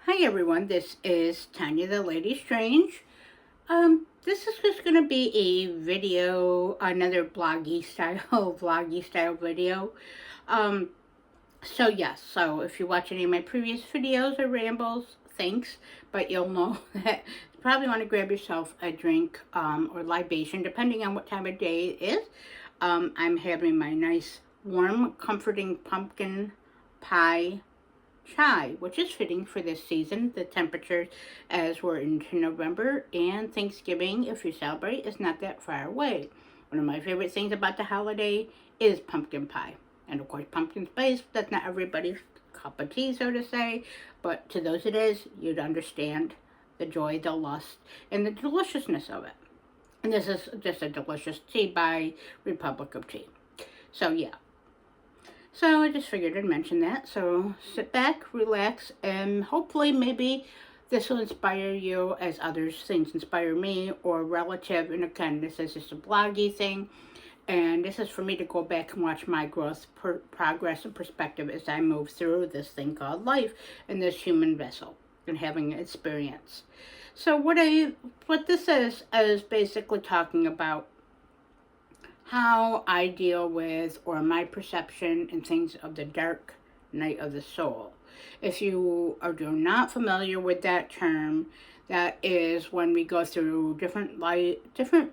Hi everyone, this is Tanya the Lady Strange. This is just going to be a video, another bloggy style, vloggy style video. Um, so if you watch any of my previous videos or rambles, thanks, but you'll know that you probably want to grab yourself a drink or libation, depending on what time of day it is. I'm having my nice, warm, comforting pumpkin pie chai, which is fitting for this season. The temperatures, as we're into November, and Thanksgiving, if you celebrate, is not that far away. One of my favorite things about the holiday is pumpkin pie. And of course, pumpkin spice, that's not everybody's cup of tea, so to say, but to those it is, you'd understand the joy, the lust, and the deliciousness of it. And this is just a delicious tea by Republic of Tea. So, yeah, so I just figured I'd mention that. So sit back, relax, and hopefully maybe this will inspire you as others things inspire me or relative. And again, this is just a bloggy thing. And this is for me to go back and watch my growth, progress, and perspective as I move through this thing called life in this human vessel and having an experience. So what this is basically talking about how I deal with or my perception and things of the dark night of the soul. If you are not familiar with that term, that is when we go through different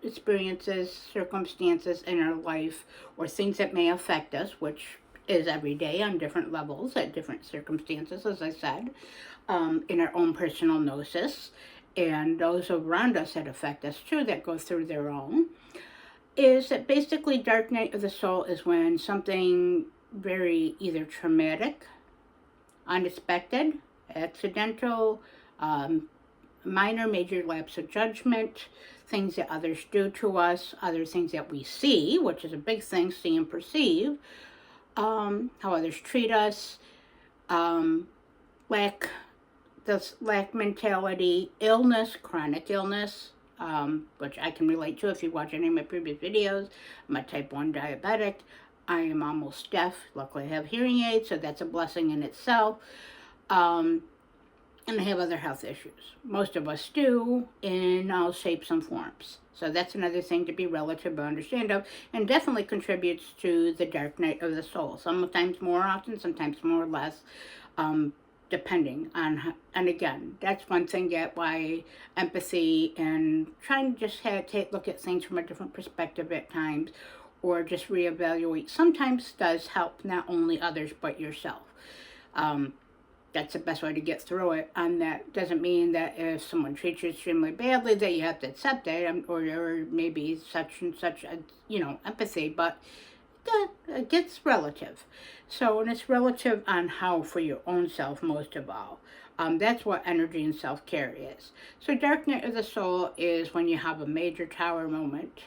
experiences, circumstances in our life, or things that may affect us, which is every day on different levels at different circumstances, as I said, in our own personal gnosis, and those around us that affect us too, that go through their own is that basically dark night of the soul is when something very either traumatic, unexpected, accidental, minor, major lapse of judgment, things that others do to us, other things that we see, which is a big thing, see and perceive, how others treat us, um, lack lack mentality, illness, chronic illness, which I can relate to if you watch any of my previous videos. I'm a type 1 diabetic. I am almost deaf. Luckily, I have hearing aids, so that's a blessing in itself. And I have other health issues. Most of us do in all shapes and forms. So that's another thing to be relative or understand of, and definitely contributes to the dark night of the soul. Sometimes more often, sometimes more or less. Depending on, and again, that's one thing that why empathy and trying to just look at things from a different perspective at times, or just reevaluate sometimes does help not only others but yourself. That's the best way to get through it. And that doesn't mean that if someone treats you extremely badly that you have to accept it, or maybe such and such, empathy, but it gets relative. So, and it's relative on how for your own self, most of all. That's what energy and self care is. So, dark night of the soul is when you have a major tower moment.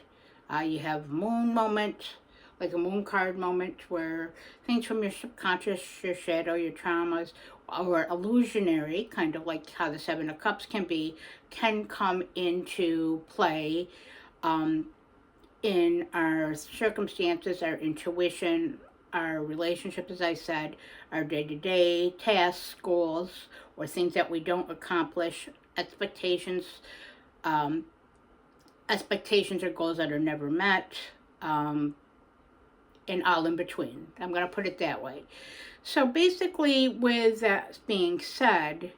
You have moon moment, like a moon card moment, where things from your subconscious, your shadow, your traumas, or illusionary, kind of like how the Seven of Cups can come into play. In our circumstances, our intuition, our relationships, as I said, our day-to-day tasks, goals, or things that we don't accomplish, expectations, um, expectations or goals that are never met, and all in between. I'm going to put it that way. So basically, with that being said,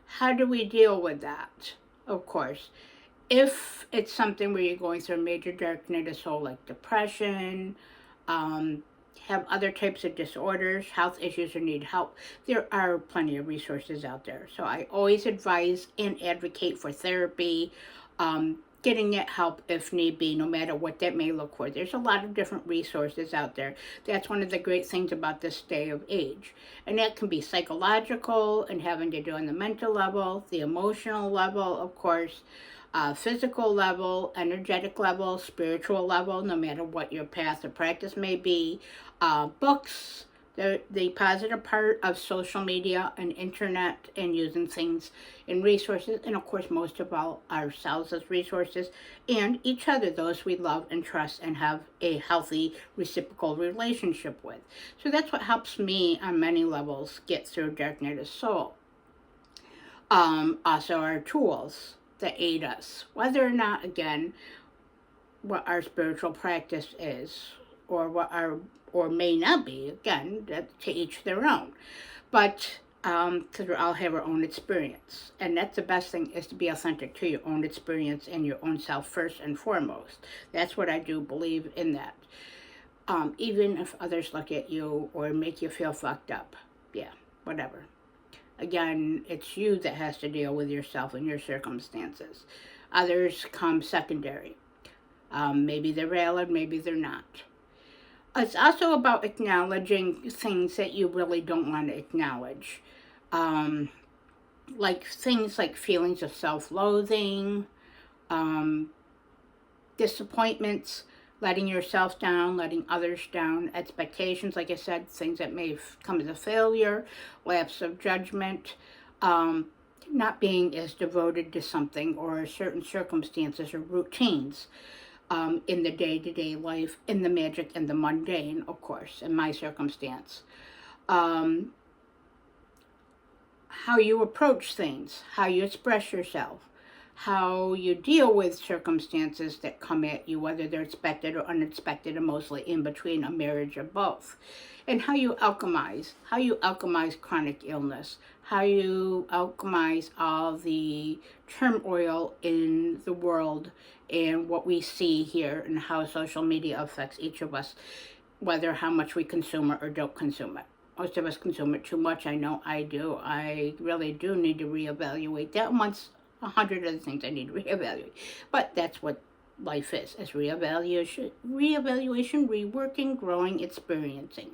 how do we deal with that? Of course, if it's something where you're going through a major dark night of soul, like depression, have other types of disorders, health issues, or need help, there are plenty of resources out there. So I always advise and advocate for therapy, getting that help if need be, no matter what that may look for. There's a lot of different resources out there. That's one of the great things about this day of age. And that can be psychological and having to do on the mental level, the emotional level, of course, physical level, energetic level, spiritual level, no matter what your path or practice may be. Books, the positive part of social media and internet and using things and resources, and of course most of all ourselves as resources, and each other, those we love and trust and have a healthy reciprocal relationship with. So that's what helps me on many levels get through dark night of soul. Also our tools that aid us, whether or not, again, what our spiritual practice is, or what our, or may not be, again, that to each their own. But because we all have our own experience, and that's the best thing, is to be authentic to your own experience and your own self first and foremost. That's what I do believe in, that. Even if others look at you or make you feel fucked up, yeah, whatever. Again, it's you that has to deal with yourself and your circumstances. Others come secondary. Maybe they're valid, maybe they're not. It's also about acknowledging things that you really don't want to acknowledge. Like things like feelings of self-loathing, disappointments, letting yourself down, letting others down, expectations, like I said, things that may come as a failure, lapse of judgment, not being as devoted to something or certain circumstances or routines in the day-to-day life, in the magic and the mundane, of course, in my circumstance. How you approach things, how you express yourself, how you deal with circumstances that come at you, whether they're expected or unexpected, and mostly in between, a marriage of both. And how you alchemize chronic illness, how you alchemize all the turmoil in the world and what we see here, and how social media affects each of us, whether how much we consume it or don't consume it. Most of us consume it too much. I know I do. I really do need to reevaluate that, amongst 100 other things I need to reevaluate. But that's what life is reevaluation, reworking, growing, experiencing.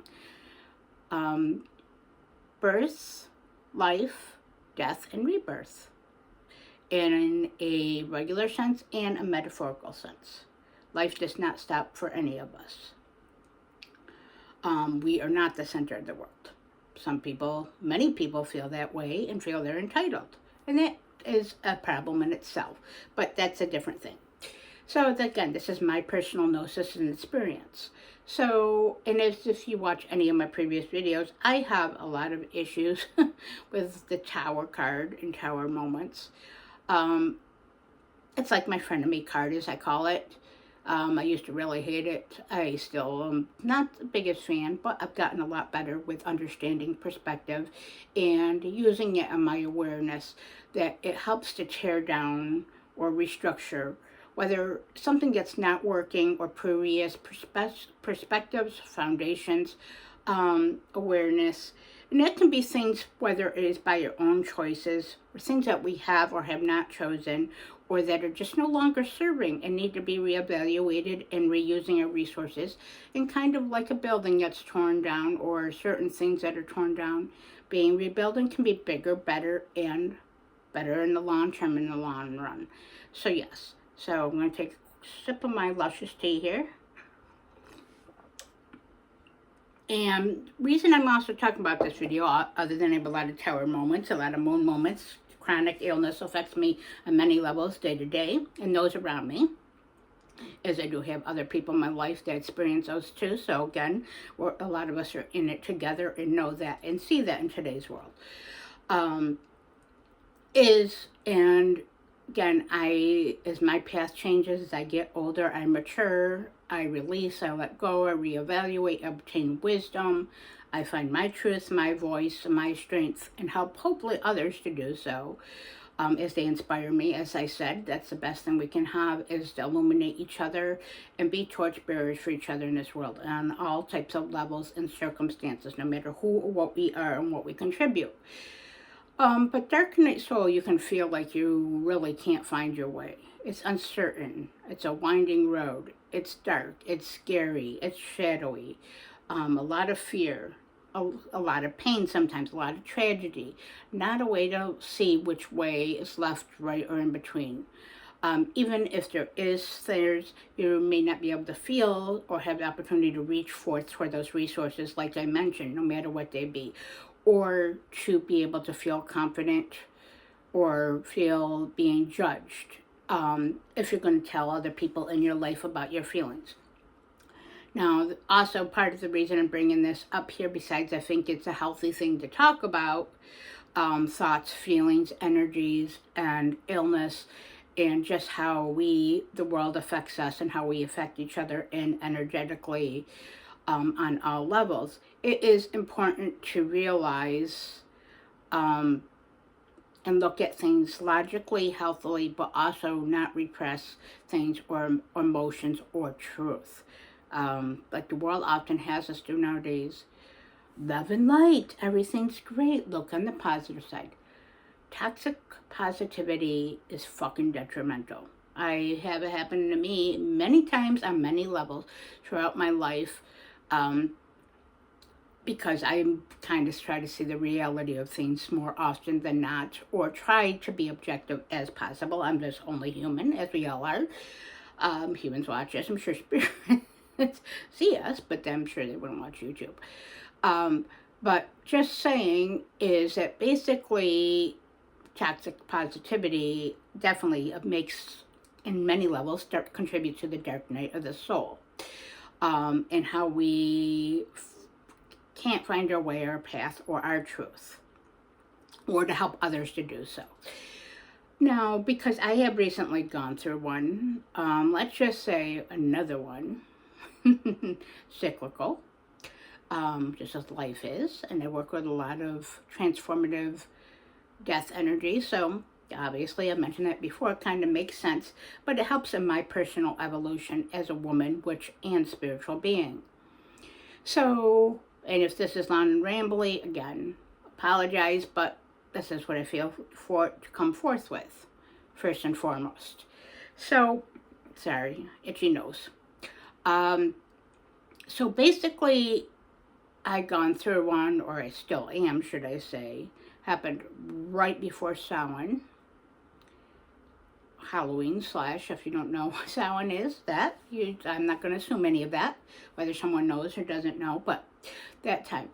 Birth, life, death, and rebirth, in a regular sense and a metaphorical sense. Life does not stop for any of us. We are not the center of the world. Many people feel that way and feel they're entitled. And that is a problem in itself, but that's a different thing. So again, this is my personal gnosis and experience. So, and as if you watch any of my previous videos, I have a lot of issues with the Tower card and Tower moments. It's like my frenemy card, as I call it. I used to really hate it. I still am not the biggest fan, but I've gotten a lot better with understanding perspective and using it in my awareness, that it helps to tear down or restructure whether something that's not working, or previous perspectives, foundations, awareness. And that can be things, whether it is by your own choices, or things that we have or have not chosen, or that are just no longer serving and need to be reevaluated, and reusing our resources. And kind of like a building that's torn down, or certain things that are torn down, being rebuilding can be bigger, better, and better in the long term, in the long run. So yes, so I'm going to take a sip of my luscious tea here. And reason I'm also talking about this video, other than I have a lot of Tower moments, a lot of moon moments, chronic illness affects me on many levels day to day, and those around me, as I do have other people in my life that experience those too. So again, a lot of us are in it together and know that and see that in today's world. And again, as my path changes, as I get older, I mature, I release, I let go, I reevaluate, I obtain wisdom, I find my truth, my voice, my strength, and help hopefully others to do so, as they inspire me. As I said, that's the best thing we can have, is to illuminate each other and be torchbearers for each other in this world on all types of levels and circumstances, no matter who or what we are and what we contribute. But dark night soul, you can feel like you really can't find your way. It's uncertain. It's a winding road. It's dark. It's scary. It's shadowy. A lot of fear. A lot of pain sometimes. A lot of tragedy. Not a way to see which way is left, right, or in between. Even if there is things, you may not be able to feel or have the opportunity to reach forth toward those resources, like I mentioned, no matter what they be. Or to be able to feel confident or feel being judged, if you're going to tell other people in your life about your feelings. Now, also part of the reason I'm bringing this up here, besides I think it's a healthy thing to talk about, thoughts, feelings, energies, and illness, and just how the world affects us and how we affect each other and energetically on all levels. It is important to realize um, and look at things logically, healthily, but also not repress things or emotions or truth. Like the world often has us do nowadays. Love and light, everything's great. Look on the positive side. Toxic positivity is fucking detrimental. I have it happen to me many times on many levels throughout my life. Because I kind of try to see the reality of things more often than not, or try to be objective as possible. I'm just only human, as we all are. Humans watch us. I'm sure spirits see us, but I'm sure they wouldn't watch YouTube. But just saying is that basically toxic positivity definitely makes, in many levels, contribute to the dark night of the soul, and how we can't find our way, our path, or our truth, or to help others to do so. Now, because I have recently gone through one, let's just say another one, cyclical, just as life is, and I work with a lot of transformative death energy, so obviously I mentioned that before, it kind of makes sense, but it helps in my personal evolution as a woman, and spiritual being. So, and if this is long and rambly, again, apologize, but this is what I feel to come forth with, first and foremost. So, sorry, itchy nose. So basically, I'd gone through one, or I still am, should I say, happened right before Samhain, Halloween / if you don't know what Samhain is, I'm not going to assume any of that, whether someone knows or doesn't know, but that time,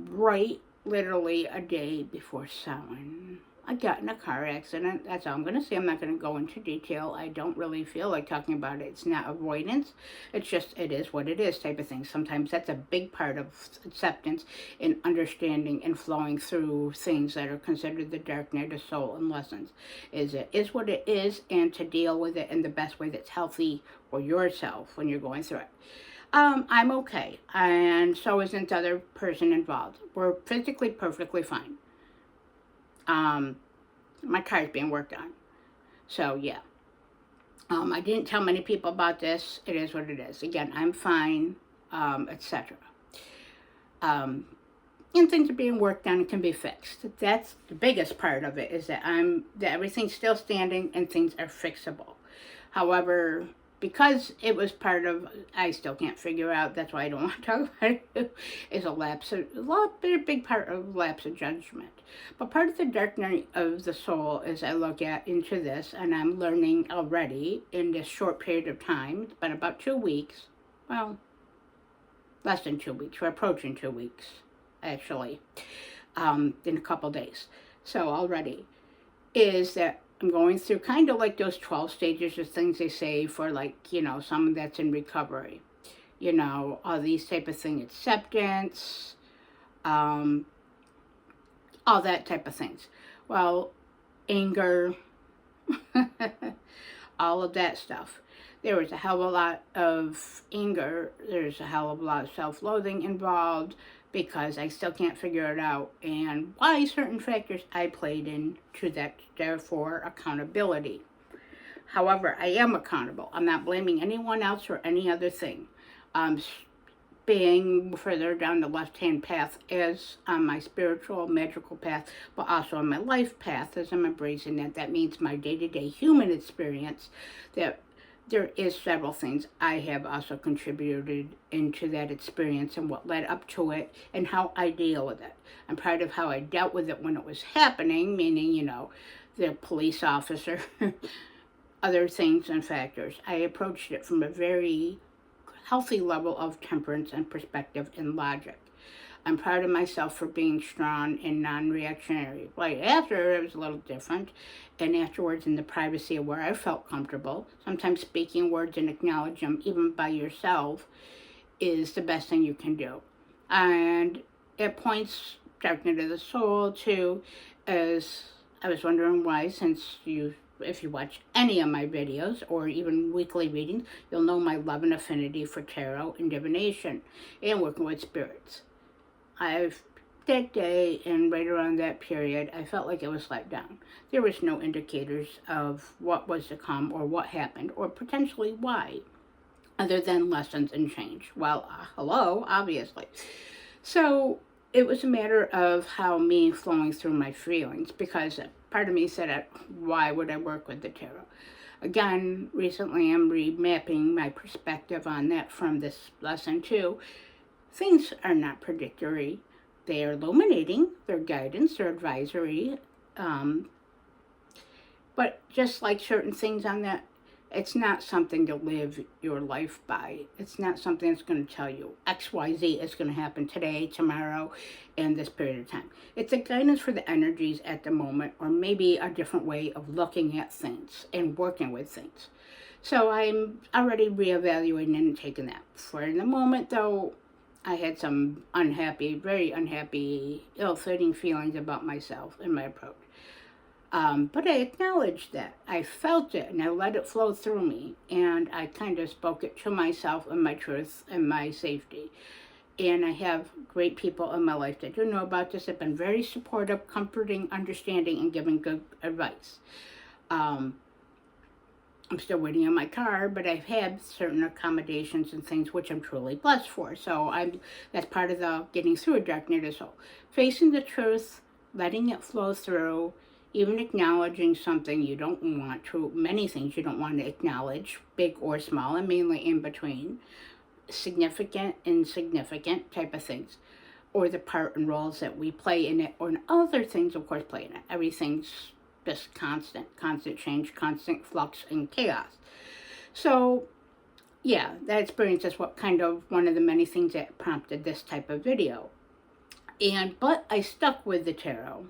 right literally a day before Samhain, I got in a car accident. That's all I'm going to say. I'm not going to go into detail. I don't really feel like talking about it. It's not avoidance. It's just, it is what it is type of thing. Sometimes that's a big part of acceptance and understanding and flowing through things that are considered the dark night of soul and lessons. It is what it is, and to deal with it in the best way that's healthy for yourself when you're going through it. I'm okay, and so isn't the other person involved. We're physically perfectly fine. My car's being worked on. So, yeah. I didn't tell many people about this. It is what it is. Again, I'm fine, etc. And things are being worked on and can be fixed. That's the biggest part of it, is that everything's still standing and things are fixable. However, because it was part of, I still can't figure out, that's why I don't want to talk about it, is a big part of lapse of judgment. But part of the dark night of the soul, as I look into this, and I'm learning already in this short period of time, it's been about 2 weeks, well, less than 2 weeks, we're approaching 2 weeks, actually, in a couple days. So already, is that I'm going through kind of like those 12 stages of things they say for, like, someone that's in recovery. All these type of things, acceptance, all that type of things. Well, anger, all of that stuff. There was a hell of a lot of anger. There's a hell of a lot of self-loathing involved, because I still can't figure it out, and why certain factors I played into that, therefore accountability. However, I am accountable. I'm not blaming anyone else for any other thing. Being further down the left-hand path as on my spiritual, magical path, but also on my life path, as I'm embracing that. That means my day-to-day human experience, that there is several things I have also contributed into that experience and what led up to it and how I deal with it. I'm proud of how I dealt with it when it was happening, meaning, the police officer, other things and factors. I approached it from a very healthy level of temperance and perspective and logic. I'm proud of myself for being strong and non-reactionary. Right after, it was a little different, and afterwards in the privacy of where I felt comfortable, sometimes speaking words and acknowledge them, even by yourself, is the best thing you can do. And it points dark night of the soul to as I was wondering why, since if you watch any of my videos or even weekly readings, you'll know my love and affinity for tarot and divination and working with spirits. That day and right around that period, I felt like it was let down. There was no indicators of what was to come or what happened or potentially why, other than lessons and change. Well, hello, obviously. So it was a matter of how me flowing through my feelings, because part of me said, why would I work with the tarot? Again, recently I'm remapping my perspective on that from this lesson too. Things are not predictory. They are illuminating, they're guidance, they're advisory. But just like certain things on that, it's not something to live your life by. It's not something that's going to tell you XYZ is going to happen today, tomorrow, and this period of time. It's a guidance for the energies at the moment, or maybe a different way of looking at things and working with things. So I'm already reevaluating and taking that. For the moment, though, I had some very unhappy, ill-fitting feelings about myself and my approach. But I acknowledged that. I felt it and I let it flow through me. And I kind of spoke it to myself and my truth and my safety. And I have great people in my life that do know about this, have been very supportive, comforting, understanding, and giving good advice. I'm still waiting on my car, but I've had certain accommodations and things which I'm truly blessed for. So that's part of the getting through a dark night of soul. Facing the truth, letting it flow through, even acknowledging something you don't want to, many things you don't want to acknowledge, big or small, and mainly in between, significant, insignificant type of things, or the part and roles that we play in it, or other things, of course, play in it. Everything's just constant change, constant flux and chaos. So, yeah, that experience is what kind of one of the many things that prompted this type of video. But I stuck with the tarot.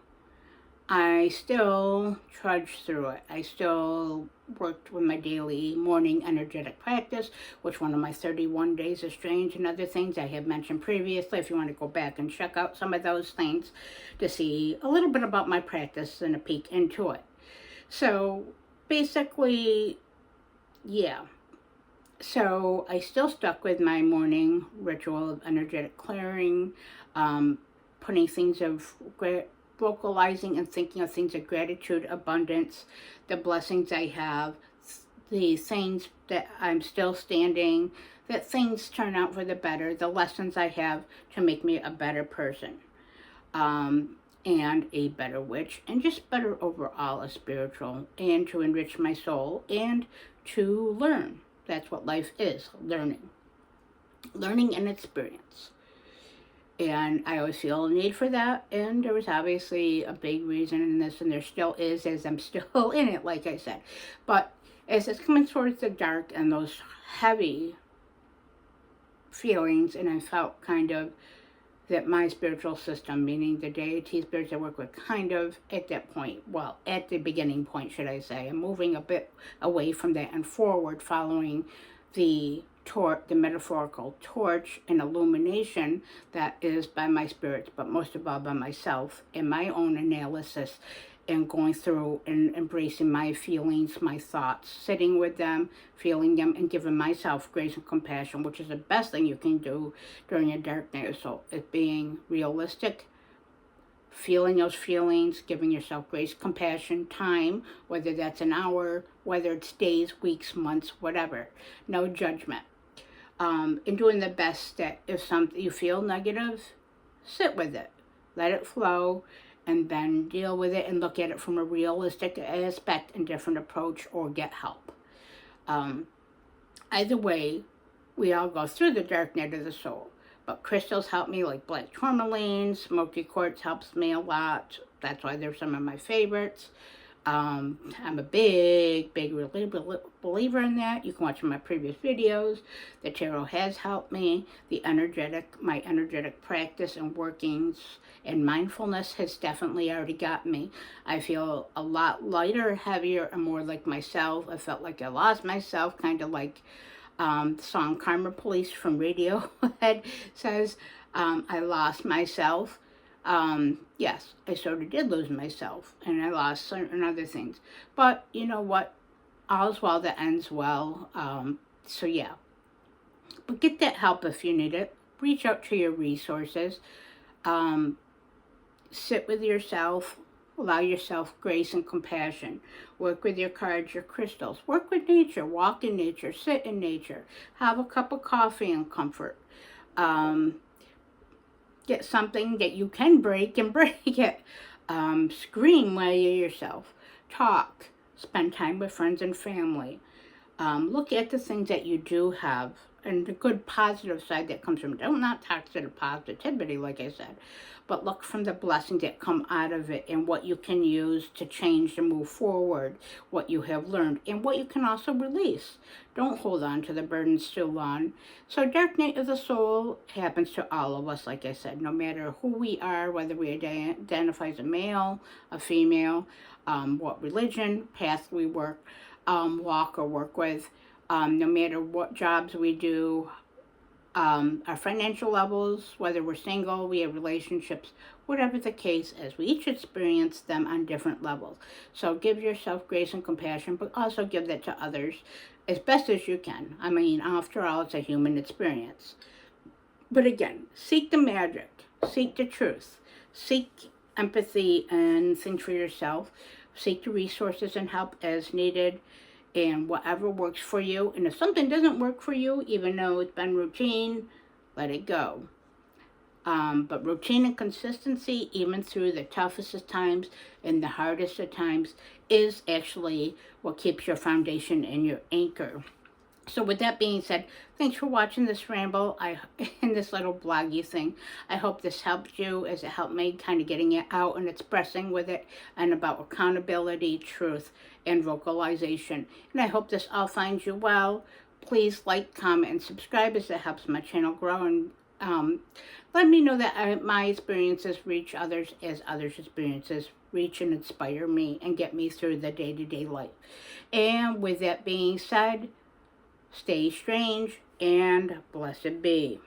I still trudged through it. I still worked with my daily morning energetic practice, which one of my 31 days of strange and other things I have mentioned previously. If you want to go back and check out some of those things to see a little bit about my practice and a peek into it. So basically, yeah. So I still stuck with my morning ritual of energetic clearing, putting things of vocalizing and thinking of things of gratitude, abundance, the blessings I have, the things that I'm still standing, that things turn out for the better, the lessons I have to make me a better person, and a better witch, and just better overall, a spiritual, and to enrich my soul, and to learn. That's what life is, learning and experience. And I always feel a need for that, and there was obviously a big reason in this, and there still is, as I'm still in it, like I said. But as it's coming towards the dark and those heavy feelings, and I felt kind of that my spiritual system, meaning the deity spirits I work with, kind of at that point, well, at the beginning point, should I say, I'm moving a bit away from that and forward, following the metaphorical torch and illumination that is by my spirits, but most of all by myself, in my own analysis and going through and embracing my feelings, my thoughts, sitting with them, feeling them, and giving myself grace and compassion, which is the best thing you can do during a dark night of soul. It's being realistic, feeling those feelings, giving yourself grace, compassion, time, whether that's an hour, whether it's days, weeks, months, whatever. No judgment. And doing the best that if something you feel negative, sit with it, let it flow, and then deal with it and look at it from a realistic aspect and different approach, or get help. Either way, we all go through the dark night of the soul. But crystals help me, like black tourmaline, smoky quartz helps me a lot. That's why they're some of my favorites. I'm a big believer in that. You can watch my previous videos. The tarot has helped me. My energetic practice and workings and mindfulness has definitely already got me. I feel a lot lighter, heavier, and more like myself. I felt like I lost myself, kind of like the song Karma Police from Radiohead says, I lost myself. Yes, I sort of did lose myself, and I lost certain other things. But you know what? All's well that ends well. So yeah, but get that help if you need it. Reach out to your resources. Um, Sit with yourself. Allow yourself grace and compassion. Work with your cards, your crystals. Work with nature. Walk in nature. Sit in nature. Have a cup of coffee in comfort. Um, get something that you can break and break it. Scream while you're yourself. Talk. Spend time with friends and family. Look at the things that you do have and the good positive side that comes from it. Don't not talk to the positivity, like I said, but look from the blessings that come out of it and what you can use to change and move forward, what you have learned, and what you can also release. Don't hold on to the burdens too long. So dark night of the soul happens to all of us, like I said, no matter who we are, whether we identify as a male, a female, what religion, path we walk or work with, no matter what jobs we do, our financial levels, whether we're single, we have relationships, whatever the case is, we each experience them on different levels. So give yourself grace and compassion, but also give that to others as best as you can. I mean, after all, it's a human experience. But again, seek the magic, seek the truth, seek empathy and think for yourself, seek the resources and help as needed, and whatever works for you. And if something doesn't work for you, even though it's been routine, let it go. But routine and consistency, even through the toughest of times and the hardest of times, is actually what keeps your foundation and your anchor. So with that being said, thanks for watching this ramble in this little bloggy thing. I hope this helped you as it helped me kind of getting it out and expressing with it and about accountability, truth, and vocalization. And I hope this all finds you well. Please like, comment, and subscribe as it helps my channel grow, and let me know that my experiences reach others as others' experiences reach and inspire me and get me through the day-to-day life. And with that being said, stay strange and blessed be.